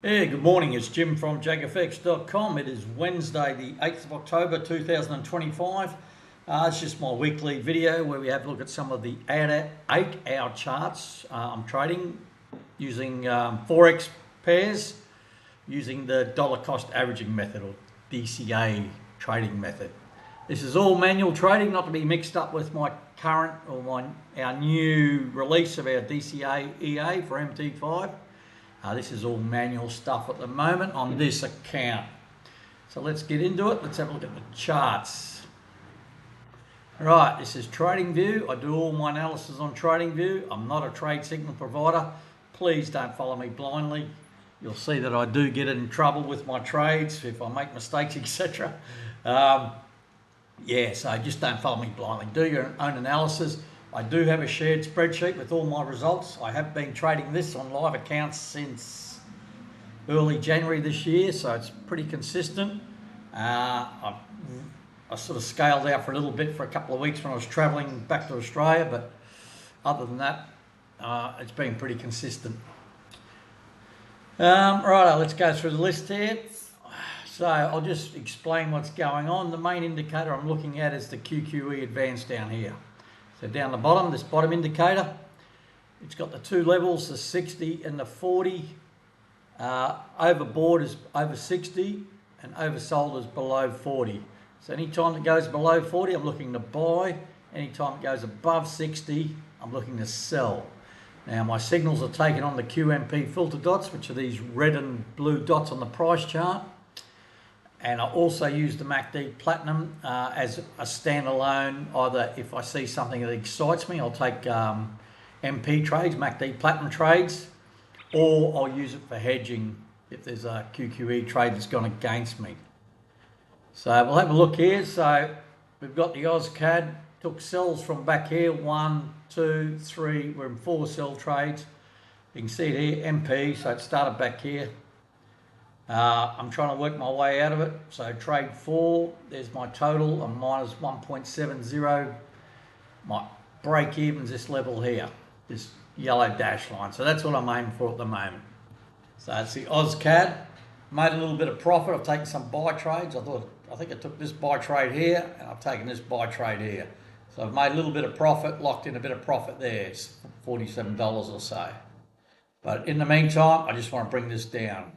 Hey, good morning. It's Jim from JAGfx.com. It is Wednesday, the 8th of October 2025. It's just my weekly video where we have a look at some of the 8-hour charts I'm trading using Forex pairs using the dollar cost averaging method, or DCA trading method. This is all manual trading, not to be mixed up with my current or our new release of our DCA EA for MT4. This is all manual stuff at the moment on this account. So let's get into it. Let's have a look at the charts. Right, this is TradingView. I do all my analysis on TradingView. I'm not a trade signal provider. Please don't follow me blindly. You'll see that I do get in trouble with my trades if I make mistakes, etc. So just don't follow me blindly. Do your own analysis. I do have a shared spreadsheet with all my results. I have been trading this on live accounts since early January this year, so it's pretty consistent. I sort of scaled out for a little bit for a couple of weeks when I was traveling back to Australia, but other than that, it's been pretty consistent. Right, let's go through the list here. So I'll just explain what's going on. The main indicator I'm looking at is the QQE Adv down here. So down the bottom, this bottom indicator, it's got the two levels, the 60 and the 40. Overbought is over 60 and oversold is below 40. So anytime it goes below 40, I'm looking to buy. Anytime it goes above 60, I'm looking to sell. Now my signals are taken on the QMP filter dots, which are these red and blue dots on the price chart. And I also use the MACD Platinum as a standalone. Either if I see something that excites me, I'll take MP trades, MACD Platinum trades, or I'll use it for hedging if there's a QQE trade that's gone against me. So we'll have a look here. So we've got the AusCAD, took sells from back here, 1, 2, 3, we're in 4 sell trades. You can see it here, MP, so it started back here. I'm trying to work my way out of it. So trade 4, there's my total, I'm minus 1.70. My break even's this level here, this yellow dash line. So that's what I'm aiming for at the moment. So it's the AusCAD. Made a little bit of profit. I've taken some buy trades. I think I took this buy trade here and I've taken this buy trade here. So I've made a little bit of profit, locked in a bit of profit there. It's $47 or so. But in the meantime, I just want to bring this down.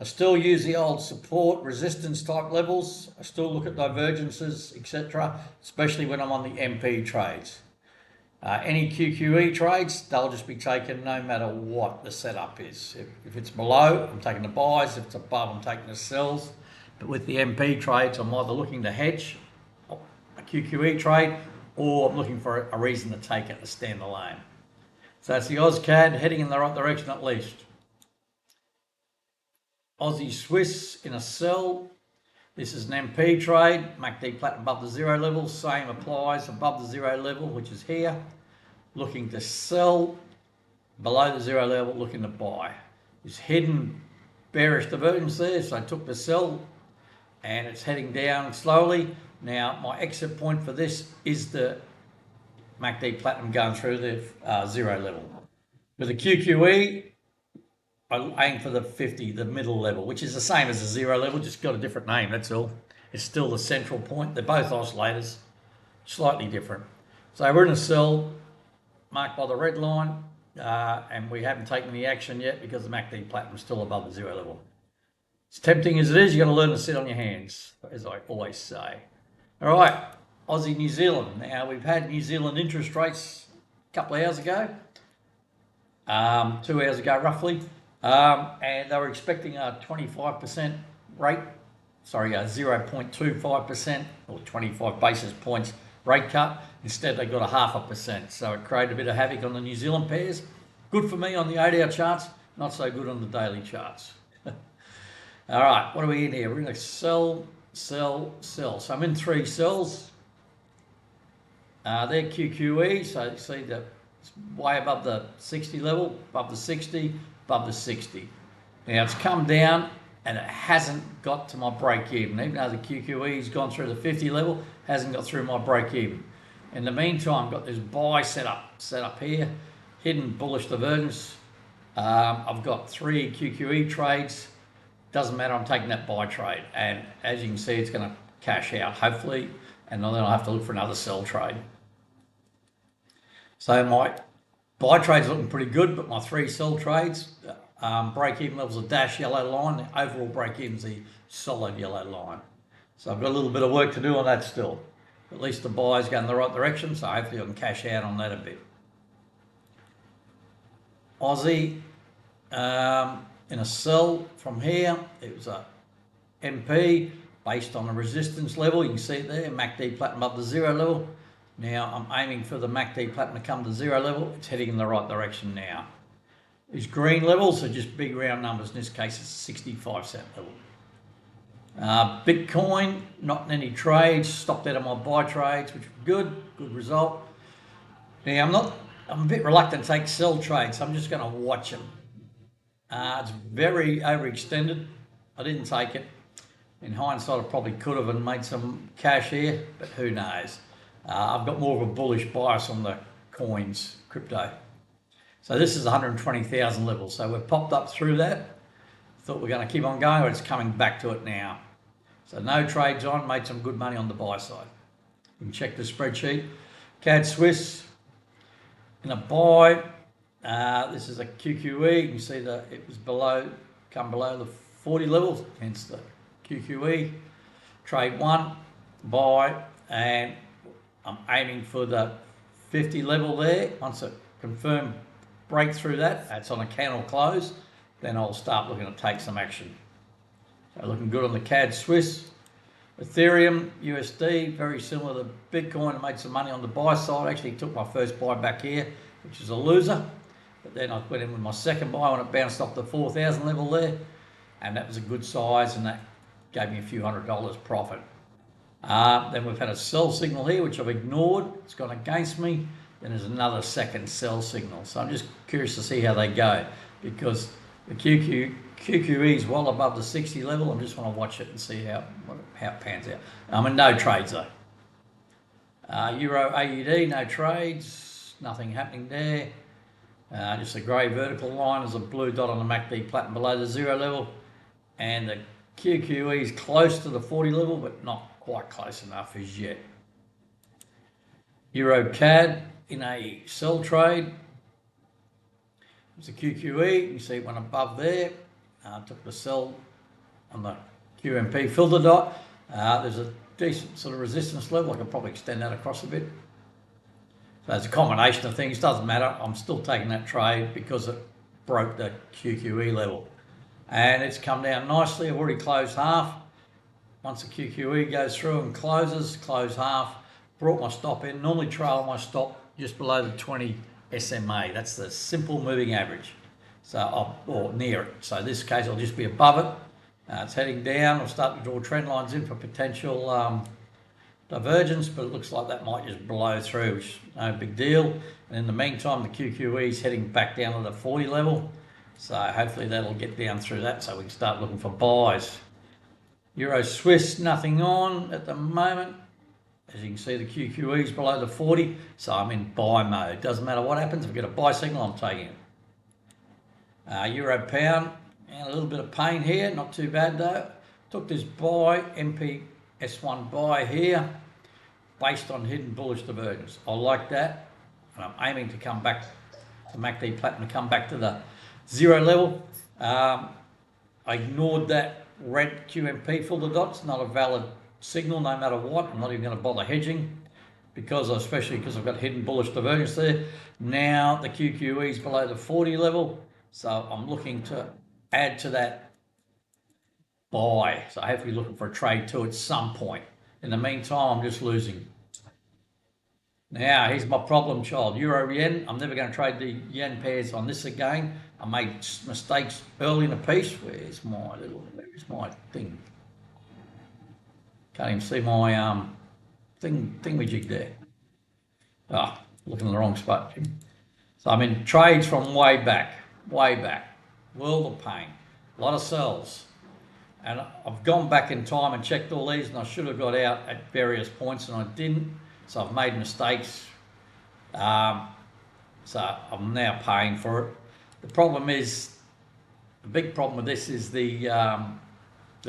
I still use the old support resistance type levels. I still look at divergences, etc., especially when I'm on the MP trades. Any QQE trades, they'll just be taken no matter what the setup is. If it's below, I'm taking the buys. If it's above, I'm taking the sells. But with the MP trades, I'm either looking to hedge a QQE trade or I'm looking for a reason to take it as standalone. So that's the AusCAD heading in the right direction at least. Aussie Swiss in a sell. This is an MP trade, MACD Platinum above the 0 level, same applies above the 0 level, which is here. Looking to sell, below the 0 level, looking to buy. There's hidden bearish divergence there, so I took the sell and it's heading down slowly. Now my exit point for this is the MACD Platinum going through the 0 level. With the QQE, I aim for the 50, the middle level, which is the same as the 0 level, just got a different name, that's all. It's still the central point. They're both oscillators, slightly different. So we're in a sell marked by the red line, and we haven't taken any action yet because the MACD Platinum is still above the 0 level. As tempting as it is, you've got to learn to sit on your hands, as I always say. All right, Aussie New Zealand. Now, we've had New Zealand interest rates a couple of hours ago, 2 hours ago roughly. And they were expecting a 25% rate, 0.25% or 25 basis points rate cut. Instead, they got a 0.5%. So it created a bit of havoc on the New Zealand pairs. Good for me on the 8-hour charts, not so good on the daily charts. All right, what are we in here? We're going to sell, sell, sell. So I'm in 3 sells. They're QQE, so you see that it's way above the 60 level, above the 60. Above the 60. Now it's come down and it hasn't got to my break even though the QQE has gone through the 50 level, hasn't got through my break even. In the meantime, I've got this buy set up here, hidden bullish divergence I've got 3 QQE trades. Doesn't matter, I'm taking that buy trade. And as you can see, it's going to cash out, hopefully. And then I'll have to look for another sell trade. So my buy trade's looking pretty good, but my 3 sell trades, break-even level's a dash yellow line. The overall break-even's the solid yellow line. So I've got a little bit of work to do on that still. At least the buy's going in the right direction, so hopefully I can cash out on that a bit. Aussie, in a sell from here, it was a MP based on the resistance level. You can see it there, MACD platinum above the 0 level. Now I'm aiming for the MACD platinum to come to 0 level. It's heading in the right direction now. These green levels are just big round numbers. In this case, it's 65-cent level. Bitcoin, not in any trades. Stopped out of my buy trades, which was good result. Now I'm a bit reluctant to take sell trades, so I'm just going to watch them. It's very overextended. I didn't take it. In hindsight, I probably could have and made some cash here, but who knows. I've got more of a bullish bias on the coins, crypto. So this is 120,000 level. So we've popped up through that. Thought we're going to keep on going, but it's coming back to it now. So no trades on, made some good money on the buy side. You can check the spreadsheet. CAD Swiss in a buy. This is a QQE. You can see that it was come below the 40 levels, hence the QQE. Trade 1, buy, and I'm aiming for the 50 level there. Once it confirmed breakthrough that's on a candle close, then I'll start looking to take some action. So looking good on the CAD Swiss. Ethereum, USD, very similar to Bitcoin. I made some money on the buy side. Actually took my first buy back here, which is a loser. But then I went in with my second buy when it bounced off the 4,000 level there. And that was a good size, and that gave me a few $100 profit. Then we've had a sell signal here, which I've ignored. It's gone against me. Then there's another second sell signal. So I'm just curious to see how they go, because the QQE is well above the 60 level. I just want to watch it and see how it pans out. I'm in no trades though. Euro AUD, no trades, nothing happening there. Just a grey vertical line. There's a blue dot on the MACD platinum below the 0 level. And the QQE is close to the 40 level, but not quite close enough as yet. Euro CAD in a sell trade. It's a QQE. You can see it went above there. Took the sell on the QMP filter dot. There's a decent sort of resistance level. I could probably extend that across a bit. So it's a combination of things. Doesn't matter. I'm still taking that trade because it broke the QQE level. And it's come down nicely. I've already closed half. Once the QQE goes through and closes, close half. Brought my stop in. Normally trail my stop just below the 20 SMA. That's the simple moving average. So, or near it. So in this case, I'll just be above it. It's heading down. I'll start to draw trend lines in for potential divergence, but it looks like that might just blow through, which is no big deal. And in the meantime, the QQE is heading back down to the 40 level. So hopefully that'll get down through that so we can start looking for buys. Euro Swiss, nothing on at the moment. As you can see, the QQE is below the 40, so I'm in buy mode. Doesn't matter what happens. If I get a buy signal, I'm taking it. Euro pound, and a little bit of pain here. Not too bad though. Took this buy, MPS1 buy here, based on hidden bullish divergence. I like that, and I'm aiming to come back, the MACD platinum to come back to the 0 level. I ignored that red QMP filter dot. It's not a valid signal no matter what. I'm not even going to bother hedging, especially because I've got hidden bullish divergence there. Now the QQE is below the 40 level, so I'm looking to add to that buy. So hopefully looking for a trade too at some point. In the meantime, I'm just losing. Now here's my problem child, Euro Yen. I'm never going to trade the yen pairs on this again. I made mistakes early in the piece. Where's my thing? Can't even see my thingamajig there. Looking in the wrong spot. So I'm in trades from way back. World of pain. A lot of sells. And I've gone back in time and checked all these, and I should have got out at various points and I didn't. So I've made mistakes. So I'm now paying for it. The problem is, the big problem with this is the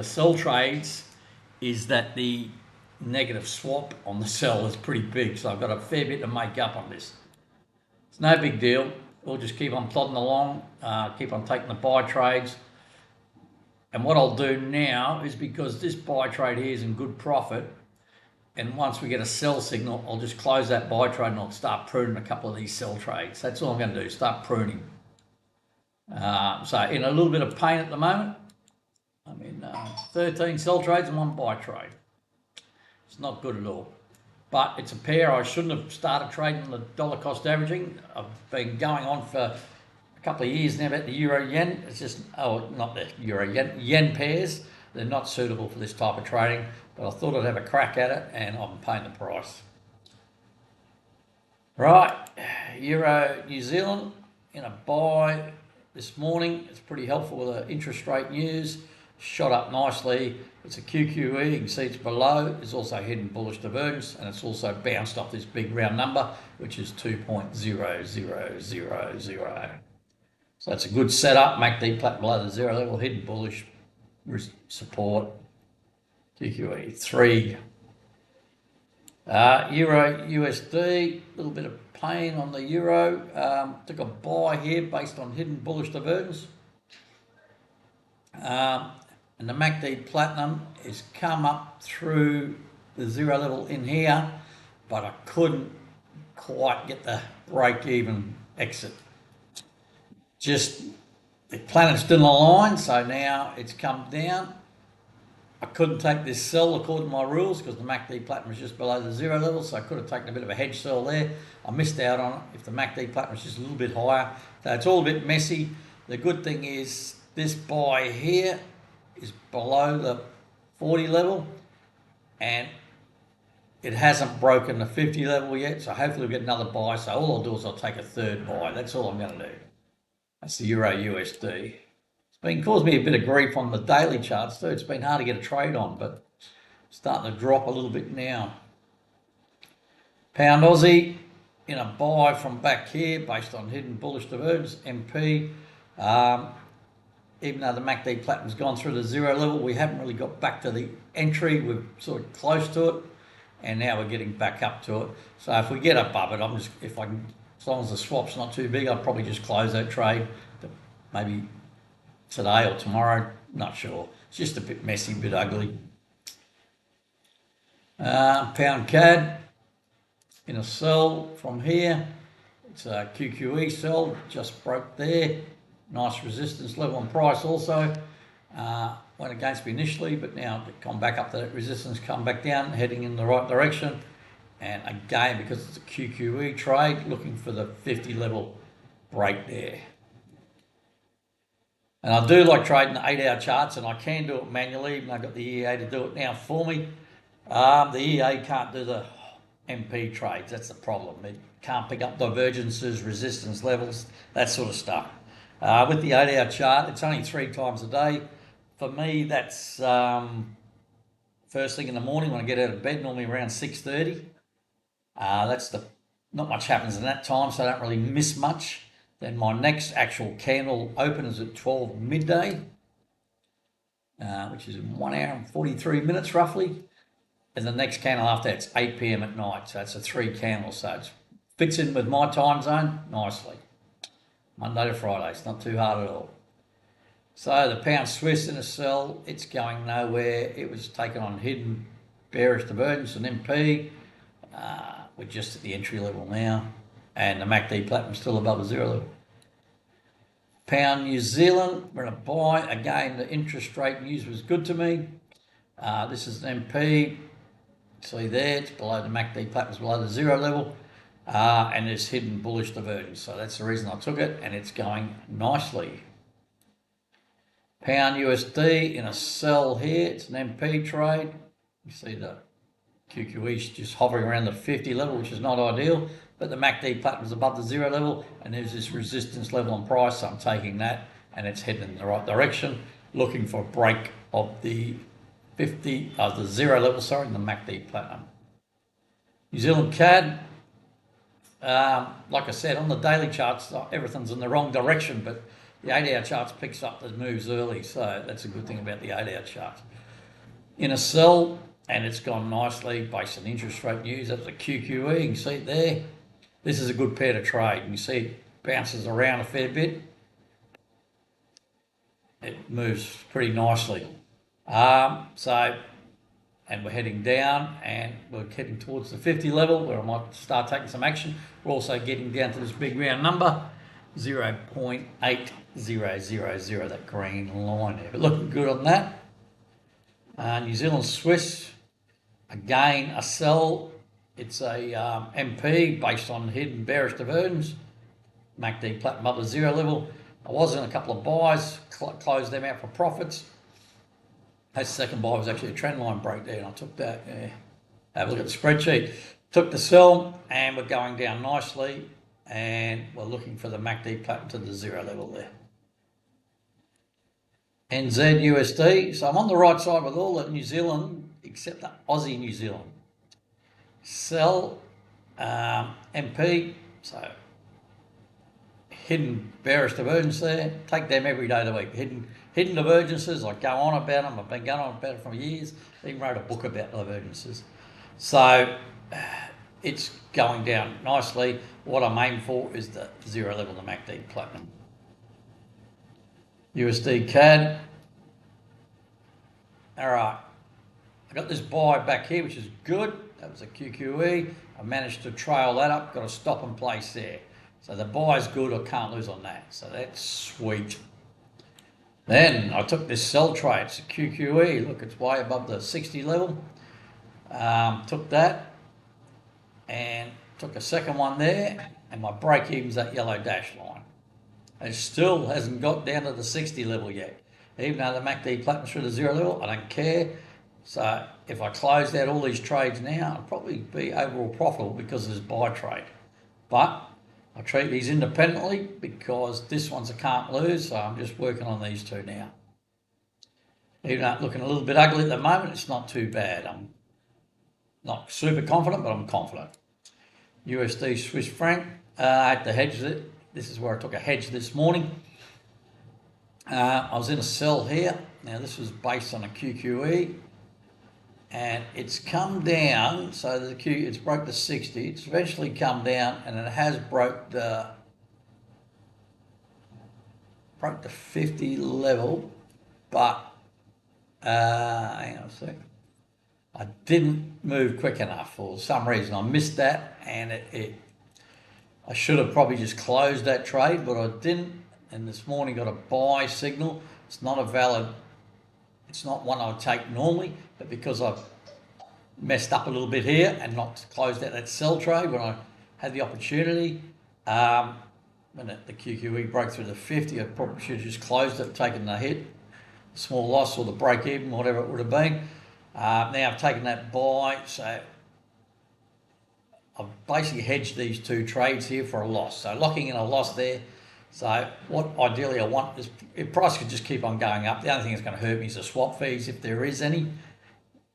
sell trades is that the negative swap on the sell is pretty big, so I've got a fair bit to make up on this. It's no big deal. We'll just keep on plodding along, keep on taking the buy trades. And what I'll do now is, because this buy trade here is in good profit, and once we get a sell signal, I'll just close that buy trade and I'll start pruning a couple of these sell trades. That's all I'm going to do, start pruning. So in a little bit of pain at the moment. I'm in 13 sell trades and 1 buy trade. It's not good at all. But it's a pair I shouldn't have started trading the dollar cost averaging. I've been going on for a couple of years now about the euro yen. It's just, not the euro yen pairs. They're not suitable for this type of trading, but I thought I'd have a crack at it, and I'm paying the price. Right, Euro New Zealand in a buy this morning. It's pretty helpful with the interest rate news. Shot up nicely. It's a QQE, you can see it's below. It's also hidden bullish divergence, and it's also bounced off this big round number, which is 2.0000. So that's a good setup. MACD flat below the 0 level, hidden bullish support. QQE 3. Euro USD, a little bit of pain on the euro. Took a buy here based on hidden bullish divergence. And the MACD Platinum has come up through the 0 level in here, but I couldn't quite get the break-even exit. Just the planets didn't align, so now it's come down. I couldn't take this sell according to my rules because the MACD Platinum was just below the 0 level, so I could have taken a bit of a hedge sell there. I missed out on it if the MACD Platinum was just a little bit higher. So it's all a bit messy. The good thing is this buy here is below the 40 level, and it hasn't broken the 50 level yet, so hopefully we'll get another buy. So all I'll do is I'll take a third buy. That's all I'm going to do. That's the Euro USD. It's been causing me a bit of grief on the daily charts too. It's been hard to get a trade on, but it's starting to drop a little bit now. Pound Aussie in a buy from back here based on hidden bullish divergence, MP. Even though the MACD Platinum's gone through the 0 level, we haven't really got back to the entry. We're sort of close to it, and now we're getting back up to it. So if we get above it, as long as the swap's not too big, I'll probably just close that trade. Maybe today or tomorrow, not sure. It's just a bit messy, a bit ugly. Pound CAD in a sell from here. It's a QQE sell, just broke there. Nice resistance level and price also. Went against me initially, but now it's come back up to that resistance, come back down, heading in the right direction. And again, because it's a QQE trade, looking for the 50 level break there. And I do like trading the 8-hour charts, and I can do it manually, even though I've got the EA to do it now for me. The EA can't do the MP trades, that's the problem. It can't pick up divergences, resistance levels, that sort of stuff. With the 8-hour chart, it's only 3 times a day. For me, that's first thing in the morning when I get out of bed, normally around 6:30. Not much happens in that time, so I don't really miss much. Then my next actual candle open is at 12 midday, which is in 1 hour and 43 minutes roughly. And the next candle after that's 8 p.m. at night, so it's a 3 candles, so it fits in with my time zone nicely. Monday to Friday, it's not too hard at all. So the pound Swiss in a sell, it's going nowhere. It was taken on hidden bearish divergence and MP. We're just at the entry level now, and the MACD Platinum still above the 0 level. Pound New Zealand, we're in a buy. Again, the interest rate news was good to me. This is an MP. See there, it's below the MACD Platinum's below the 0 level. And there's hidden bullish divergence, so that's the reason I took it, and it's going nicely. Pound USD in a sell here, it's an MP trade. You see the QQE is just hovering around the 50 level, which is not ideal, but the MACD Platinum is above the 0 level, and there's this resistance level on price, so I'm taking that, and it's heading in the right direction, looking for a break of the 0 level, in the MACD Platinum. New Zealand CAD. like I said, on the daily charts, everything's in the wrong direction, but the 8-hour charts picks up the moves early, so that's a good thing about the 8-hour charts. In a sell, and it's gone nicely based on interest rate news. That's a QQE, you can see it there. This is a good pair to trade. You see it bounces around a fair bit. It moves pretty nicely. And we're heading down, and we're heading towards the 50 level where I might start taking some action. We're also getting down to this big round number, 0.8000, that green line there. But looking good on that. New Zealand Swiss, again a sell. It's a MP based on hidden bearish divergence. MACD platinum up to 0 level. I was in a couple of buys, closed them out for profits. That second buy was actually a trend line breakdown. I took that. Yeah. Have a look at the spreadsheet. Took the sell, and we're going down nicely, and we're looking for the MACD platinum to the 0 level there. NZ USD. So I'm on the right side with all the New Zealand except the Aussie New Zealand. Sell MP. So hidden bearish divergence there. Take them every day of the week. Hidden divergences, I go on about them. I've been going on about it for years. I even wrote a book about divergences. So it's going down nicely. What I'm aiming for is the 0 level, the MACD platinum. USD CAD. All right. I got this buy back here, which is good. That was a QQE. I managed to trail that up. Got a stop in place there. So the buy is good. I can't lose on that. So that's sweet. Then I took this sell trade. It's a QQE. Look, it's way above the 60 level. Took that and took a second one there, and my break even's that yellow dash line. It still hasn't got down to the 60 level yet. Even though the MACD platinum's through the 0 level, I don't care. So if I closed out all these trades now, I'd probably be overall profitable because of this buy trade. But I treat these independently because this one's a can't lose, so I'm just working on these two now. Even though it's looking a little bit ugly at the moment, it's not too bad. I'm not super confident, but I'm confident. USD Swiss franc, I had to hedge it. This is where I took a hedge this morning. I was in a sell here. Now this was based on a QQE, and it's come down. So it's broke the 60. It's eventually come down, and it has broke the 50 level. But hang on a sec. I didn't move quick enough for some reason. I missed that, and I should have probably just closed that trade, but I didn't. And this morning got a buy signal. It's not one I would take normally, but because I've messed up a little bit here and not closed out that sell trade when I had the opportunity, when the QQE broke through the 50, I probably should have just closed it, taken the hit, small loss or the break even, whatever it would have been. Now I've taken that buy, so I've basically hedged these two trades here for a loss. So locking in a loss there. So what ideally I want is, if price could just keep on going up, the only thing that's going to hurt me is the swap fees, if there is any.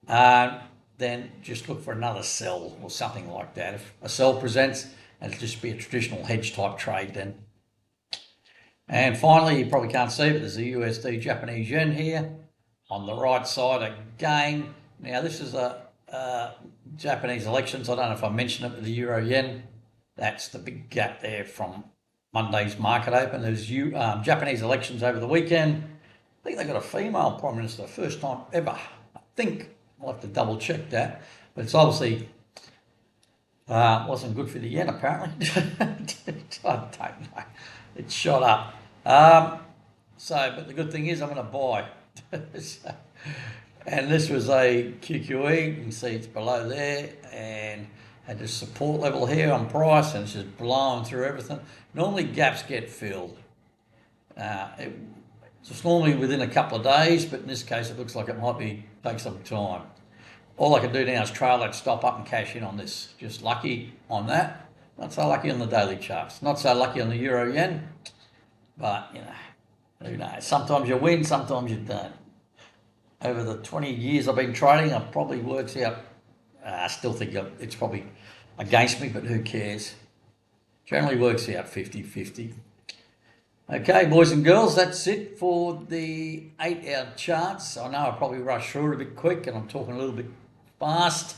Then just look for another sell or something like that. If a sell presents, it'll just be a traditional hedge type trade then. And finally, you probably can't see, but there's a USD Japanese yen here on the right side again. Now this is a Japanese elections. I don't know if I mentioned it with the euro yen. That's the big gap there from Monday's market open. There's Japanese elections over the weekend. I think they got a female prime minister, first time ever. I think I'll have to double check that, but it's obviously wasn't good for the yen apparently. I don't know. It shot up. But the good thing is I'm going to buy. And this was a QQE. You can see it's below there, and had this support level here on price, and it's just blowing through everything. Normally gaps get filled. It's normally within a couple of days, but in this case it looks like it might take some time. All I can do now is trail that stop up and cash in on this. Just lucky on that. Not so lucky on the daily charts. Not so lucky on the euro yen. But, who knows. Sometimes you win, sometimes you don't. Over the 20 years I've been trading, it probably works out. I still think it's probably against me, but who cares? Generally works out 50-50. Okay, boys and girls, that's it for the 8-hour charts. I know I probably rushed through it a bit quick and I'm talking a little bit fast.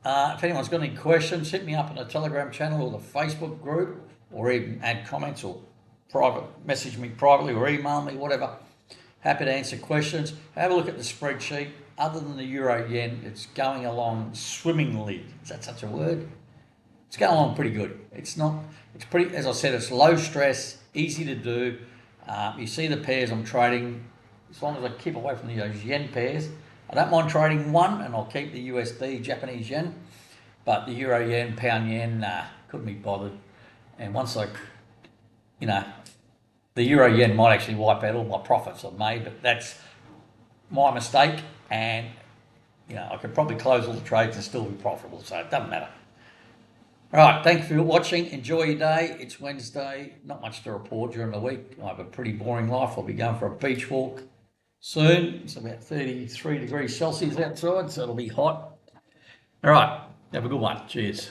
If anyone's got any questions, hit me up on the Telegram channel or the Facebook group, or even add comments or message me privately or email me, whatever. Happy to answer questions. Have a look at the spreadsheet. Other than the euro yen, it's going along swimmingly. Is that such a word? It's going along pretty good. It's pretty, as I said, it's low stress, easy to do. You see the pairs I'm trading. As long as I keep away from those yen pairs, I don't mind trading one, and I'll keep the USD, Japanese yen. But the euro yen, pound yen, couldn't be bothered. And once the euro yen might actually wipe out all my profits I've made, but that's my mistake. And I could probably close all the trades and still be profitable, so it doesn't matter. All right, thanks for watching. Enjoy your day. It's Wednesday. Not much to report during the week. I have a pretty boring life. I'll be going for a beach walk soon. It's about 33 degrees Celsius outside, so it'll be hot. All right, have a good one. Cheers.